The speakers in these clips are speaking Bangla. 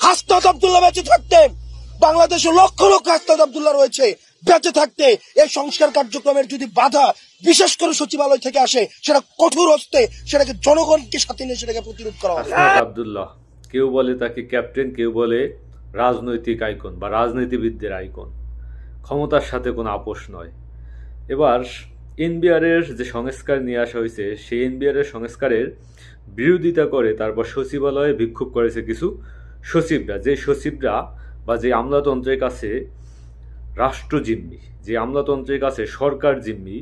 হাসনাত আব্দুল্লাহ বেঁচে থাকতে, বাংলাদেশে লক্ষ লক্ষ হাসনাত আব্দুল্লাহ রয়েছে, বেঁচে থাকতে এই সংস্কার কার্যক্রমের যদি বাধা বিশেষ করে সচিবালয় থেকে আসে, সেটা কঠোর হস্তে সেটাকে জনগণকে সাথে নিয়ে সেটাকে প্রতিরোধ করা হবে। হাসনাত আব্দুল্লাহ, কেউ বলে তাকে ক্যাপ্টেন, কেউ বলে রাজনৈতিক আইকন বা রাজনীতিবিদদের আইকন, ক্ষমতার সাথে কোনো আপোষ নয়। এবার এনবিআর এর যে সংস্কার নিয়ে আসা হয়েছে, সেই এনবিআর এর সংস্কারের বিরোধিতা করে তারপর সচিবালয়ে বিক্ষোভ করেছে কিছু সচিবরা, যে সচিবরা বা যে আমলাতন্ত্রের কাছে রাষ্ট্র জিম্মি, যে আমলাতন্ত্রের কাছে সরকার জিম্মি,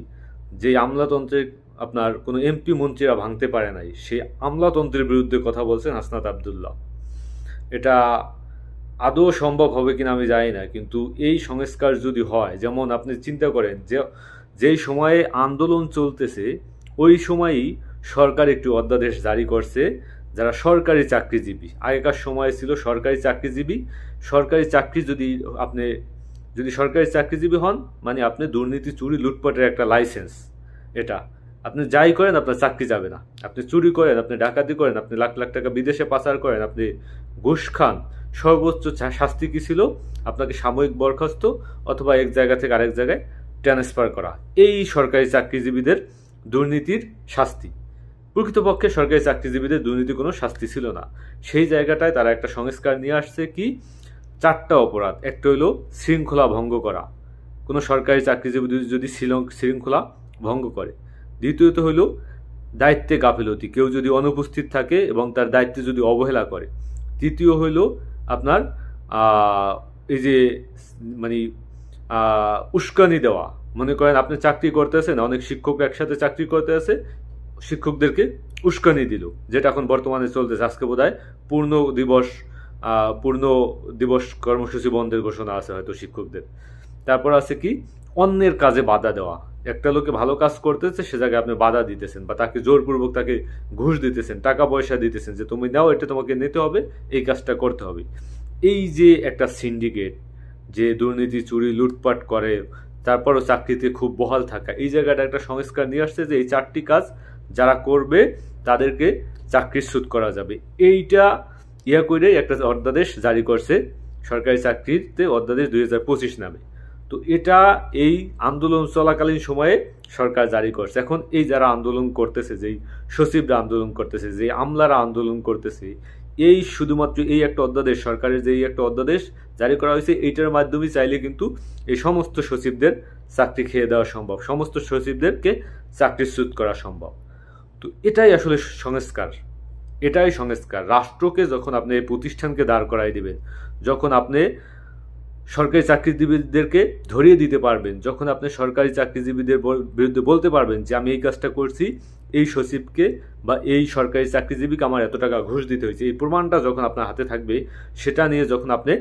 যে আমলাতন্ত্রের আপনার কোনো এমপি মন্ত্রীরা ভাঙতে পারে নাই, সেই আমলাতন্ত্রের বিরুদ্ধে কথা বলছেন হাসনাত আব্দুল্লাহ। এটা আদৌ সম্ভব হবে কিনা আমি জানি না, কিন্তু এই সংস্কার যদি হয়, যেমন আপনি চিন্তা করেন যে যেই সময়ে আন্দোলন চলতেছে ওই সময়ই সরকার একটি অধ্যাদেশ জারি করছে, যারা সরকারি চাকরিজীবী, আগেকার সময় ছিল সরকারি চাকরিজীবী, সরকারি চাকরি যদি সরকারি চাকরিজীবী হন মানে আপনি দুর্নীতি, চুরি, লুটপাটের একটা লাইসেন্স, এটা আপনি যাই করেন আপনার চাকরি যাবে না। আপনি চুরি করেন, আপনি ডাকাতি করেন, আপনি লাখ লাখ টাকা বিদেশে পাচার করেন, আপনি ঘুষ খান, সর্বোচ্চ শাস্তি কি ছিল? আপনাকে সাময়িক বরখাস্ত অথবা এক জায়গা থেকে আরেক জায়গায় ট্রান্সফার করা। এই সরকারি চাকরিজীবীদের দুর্নীতির শাস্তি। প্রকৃতপক্ষে সরকারি চাকরিজীবীদের দুর্নীতি কোনো শাস্তি ছিল না। সেই জায়গাটায় তারা একটা সংস্কার নিয়ে আসছে কি, 4টা অপরাধ। একটা হইল শৃঙ্খলা ভঙ্গ করা, কোনো সরকারি চাকরিজীবী যদি শৃঙ্খলা ভঙ্গ করে। দ্বিতীয়ত হইল দায়িত্বে গাফিলতি, কেউ যদি অনুপস্থিত থাকে এবং তার দায়িত্বে যদি অবহেলা করে। তৃতীয় হইল আপনার এই যে মানে উস্কানি দেওয়া, মনে করেন আপনি চাকরি করতেছেন, অনেক শিক্ষক একসাথে চাকরি করতে আছে, শিক্ষকদেরকে উস্কানি দিল, যেটা এখন বর্তমানে চলতেছে। আজকে বোধহয় পূর্ণ দিবস কর্মসূচি বন্ধের ঘোষণা আছে হয়তো শিক্ষকদের। তারপর আছে কি, অন্যের কাজে বাধা দেওয়া, একটা লোকে ভালো কাজ করতেছে সে জায়গায় আপনি বাধা দিতেছেন বা তাকে জোরপূর্বক তাকে ঘুষ দিতেছেন, টাকা পয়সা দিতেছেন, যে তুমি নাও, এটা তোমাকে নিতে হবে, এই কাজটা করতে হবে। এই যে একটা সিন্ডিকেট যে দুর্নীতি, চুরি, লুটপাট করে, তারপরও চাকরিতে খুব বহাল থাকা, এই জায়গাটা একটা সংস্কার নিয়ে আসছে যে এই 4টি কাজ যারা করবে তাদেরকে চাকরিচ্যুত করা যাবে। এইটা করে একটা অধ্যাদেশ জারি করছে, সরকারি চাকরিতে অধ্যাদেশ 2025 নামে। তো এটা এই আন্দোলন চলাকালীন সময়ে সরকার জারি করছে। এখন এই যারা আন্দোলন করতেছে, যেই সচিবরা আন্দোলন করতেছে, যে আমলারা আন্দোলন করতেছে, এই শুধুমাত্র এই একটা অধ্যাদেশ, সরকারের যে একটা অধ্যাদেশ জারি করা হয়েছে, এইটার মাধ্যমে চাইলে কিন্তু এই সমস্ত সচিবদের চাকরি খেয়ে দেওয়া সম্ভব, সমস্ত সচিবদেরকে চাকরিচ্যুত করা সম্ভব। তো এটাই আসলে সংস্কার, এটাই সংস্কার। রাষ্ট্রকে যখন আপনি প্রতিষ্ঠানকে দাঁড় করাই দিবেন, যখন আপনি সরকারি চাকরিজীবীদেরকে ধরিয়ে দিতে পারবেন, যখন আপনি সরকারি চাকরিজীবীদের বিরুদ্ধে বলতে পারবেন যে আমি এই কাজটা করছি, এই সচিবকে বা এই সরকারি চাকরিজীবীকে আমার এত টাকা ঘুষ দিতে হয়েছে, এই প্রমাণটা যখন আপনার হাতে থাকবে, সেটা নিয়ে যখন আপনি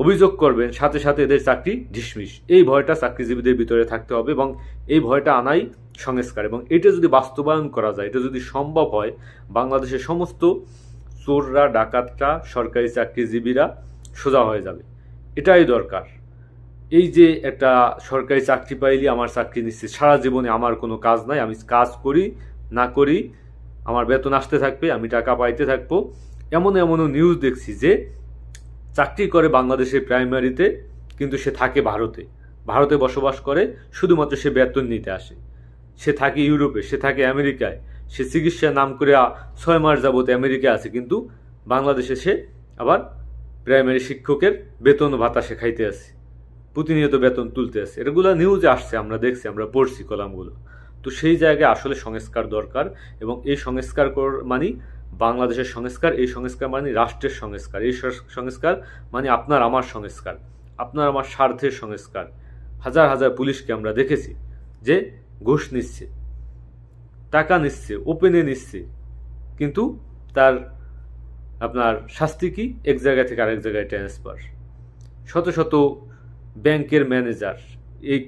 অভিযোগ করবেন, সাথে সাথে এদের চাকরি ডিসমিস, এই ভয়টা চাকরিজীবীদের ভিতরে থাকতে হবে এবং এই ভয়টা আনাই সংস্কার। এবং এটা যদি বাস্তবায়ন করা যায়, এটা যদি সম্ভব হয়, বাংলাদেশের সমস্ত চোররা, ডাকাতরা, সরকারি চাকরিজীবীরা সোজা হয়ে যাবে। এটাই দরকার। এই যে একটা সরকারি চাকরি পাইলে আমার চাকরি নিশ্চিত, সারা জীবনে আমার কোনো কাজ নাই, আমি কাজ করি না করি আমার বেতন আসতে থাকবে, আমি টাকা পাইতে থাকবো। এমনও নিউজ দেখছি যে চাকরি করে বাংলাদেশের প্রাইমারিতে, কিন্তু সে থাকে ভারতে বসবাস করে, শুধুমাত্র সে বেতন নিতে আসে। সে থাকে ইউরোপে, সে থাকে আমেরিকায়, সে চিকিৎসার নাম করে 6 মাস যাবত আমেরিকায় আছে, কিন্তু বাংলাদেশে সে আবার প্রাইমারি শিক্ষকের বেতন ভাতা সে খাইতে আছে, প্রতিনিয়ত বেতন তুলতে আছে। এগুলো নিউজে আসছে, আমরা দেখছি, আমরা পড়ছি কলামগুলো। তো সেই জায়গায় আসলে সংস্কার দরকার, এবং এই সংস্কার মানে বাংলাদেশের সংস্কার, এই সংস্কার মানে রাষ্ট্রের সংস্কার, এই সংস্কার মানে আপনার আমার সংস্কার, আপনার আমার স্বার্থের সংস্কার। হাজার হাজার পুলিশকে আমরা দেখেছি যে ঘুষ নিচ্ছে, টাকা নিচ্ছে, ওপেনে নিচ্ছে, কিন্তু তার আপনার শাস্তি কি? এক জায়গা থেকে আরেক জায়গায় ট্রান্সফার। শত শত ব্যাংকের ম্যানেজার, এই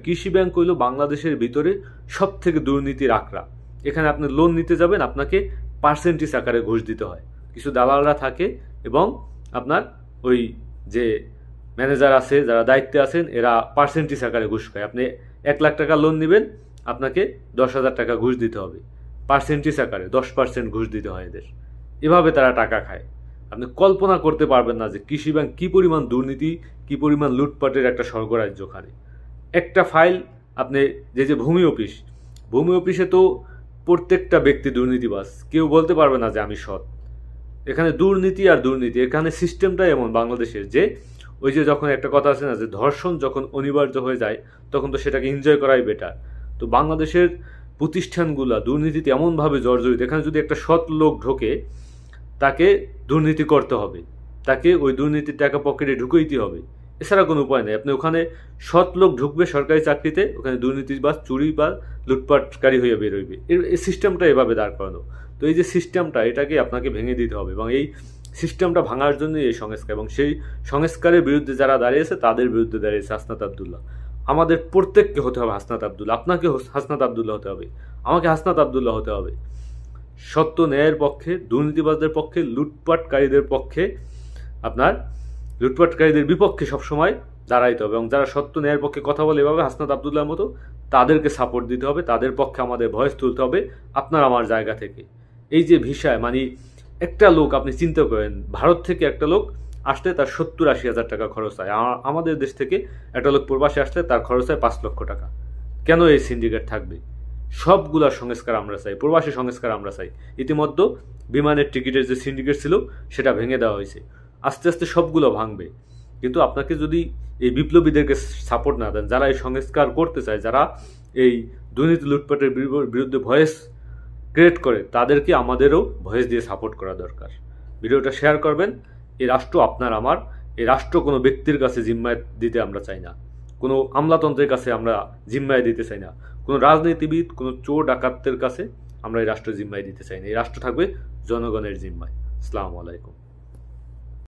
কৃষি ব্যাংক হইল বাংলাদেশের ভিতরে সব থেকে দুর্নীতির আখড়া। এখানে আপনি লোন নিতে যাবেন, আপনাকে পার্সেন্টেজ আকারে ঘুষ দিতে হয়। কিছু দালালরা থাকে এবং আপনার ওই যে ম্যানেজার আছে, যারা দায়িত্বে আছেন, এরা পার্সেন্টেজ আকারে ঘুষ খায়। আপনি 1 লাখ টাকা লোন নেবেন, আপনাকে 10,000 টাকা ঘুষ দিতে হবে পার্সেন্টেজ আকারে, 10% ঘুষ দিতে হয় এদের। এভাবে তারা টাকা খায়। আপনি কল্পনা করতে পারবেন না যে কৃষি ব্যাংক কি পরিমাণ দুর্নীতি, কি পরিমাণ লুটপাটের একটা স্বর্গরাজ্যখানে। একটা ফাইল আপনি যে ভূমি অফিসে তো প্রত্যেকটা ব্যক্তি দুর্নীতিবাজ, কেউ বলতে পারবে না যে আমি সৎ। এখানে দুর্নীতি আর দুর্নীতি, এখানে সিস্টেমটাই এমন বাংলাদেশের যে ওই যে যখন একটা কথা আছে না যে ধর্ষণ যখন অনিবার্য হয়ে যায় তখন তো সেটাকে এনজয় করাই বেটার। তো বাংলাদেশের প্রতিষ্ঠানগুলা দুর্নীতিতে এমনভাবে জর্জরিত, এখানে যদি একটা সৎ লোক ঢোকে তাকে দুর্নীতি করতে হবে, তাকে ওই দুর্নীতির টাকা পকেটে ঢুকাইতে হবে, এছাড়া কোনো উপায় নেই। আপনি ওখানে সৎ লোক ঢুকবে সরকারি চাকরিতে, ওখানে দুর্নীতি বা চুরি বা লুটপাটকারী হয়ে বেরোইবে। এই সিস্টেমটা এভাবে দাঁড় করানো। তো এই যে সিস্টেমটা, এটাকে আপনাকে ভেঙে দিতে হবে এবং এই সিস্টেমটা ভাঙার জন্যই এই সংস্কার, এবং সেই সংস্কারের বিরুদ্ধে যারা দাঁড়িয়েছে তাদের বিরুদ্ধে দাঁড়িয়েছে হাসনাত আবদুল্লাহ। আমাদের প্রত্যেককে হতে হবে হাসনাত আবদুল্লাহ, আপনাকে হাসনাত আবদুল্লাহ হতে হবে, আমাকে হাসনাত আবদুল্লাহ হতে হবে। সত্য ন্যায়ের পক্ষে, দুর্নীতিবাজদের পক্ষে, লুটপাটকারীদের পক্ষে, আপনার লুটপাটকারীদের বিপক্ষে সবসময় দাঁড়াইতে হবে এবং যারা সত্য ন্যায়ের পক্ষে কথা বলে এভাবে হাসনাত আবদুল্লাহর মতো, তাদেরকে সাপোর্ট দিতে হবে, তাদের পক্ষে আমাদের ভয়েস তুলতে হবে আপনার আমার জায়গা থেকে। এই যে ভিসায় মানে একটা লোক, আপনি চিন্তা করেন ভারত থেকে একটা লোক আসতে তার 70-80 হাজার টাকা খরচ হয়, আমাদের দেশ থেকে একটা লোক প্রবাসে আসলে তার খরচ হয় 5 লক্ষ টাকা। কেন এই সিন্ডিকেট থাকবে? সবগুলা সংস্কার আমরা চাই, প্রবাসী সংস্কার আমরা চাই। ইতিমধ্যে বিমানের টিকিটের যে সিন্ডিকেট ছিল সেটা ভেঙে দেওয়া হয়েছে, আস্তে আস্তে সবগুলো ভাঙবে। কিন্তু আপনাকে যদি এই বিপ্লবীদেরকে সাপোর্ট না দেন, যারা এই সংস্কার করতে চায়, যারা এই দুর্নীতি লুটপাটের বিরুদ্ধে ভয়েস ক্রিয়েট করে, তাদেরকে আমাদেরও ভয়েস দিয়ে সাপোর্ট করা দরকার। ভিডিওটা শেয়ার করবেন। এই রাষ্ট্র আপনার আমার, এই রাষ্ট্র কোনো ব্যক্তির কাছে জিম্মায় দিতে আমরা চাই না, কোনো আমলাতন্ত্রের কাছে আমরা জিম্মায় দিতে চাই না, কোনো রাজনীতিবিদ, কোনো চোর ডাকাতদের কাছে আমরা এই রাষ্ট্র জিম্মায় দিতে চাই না। এই রাষ্ট্র থাকবে জনগণের জিম্মায়। আসসালামু আলাইকুম।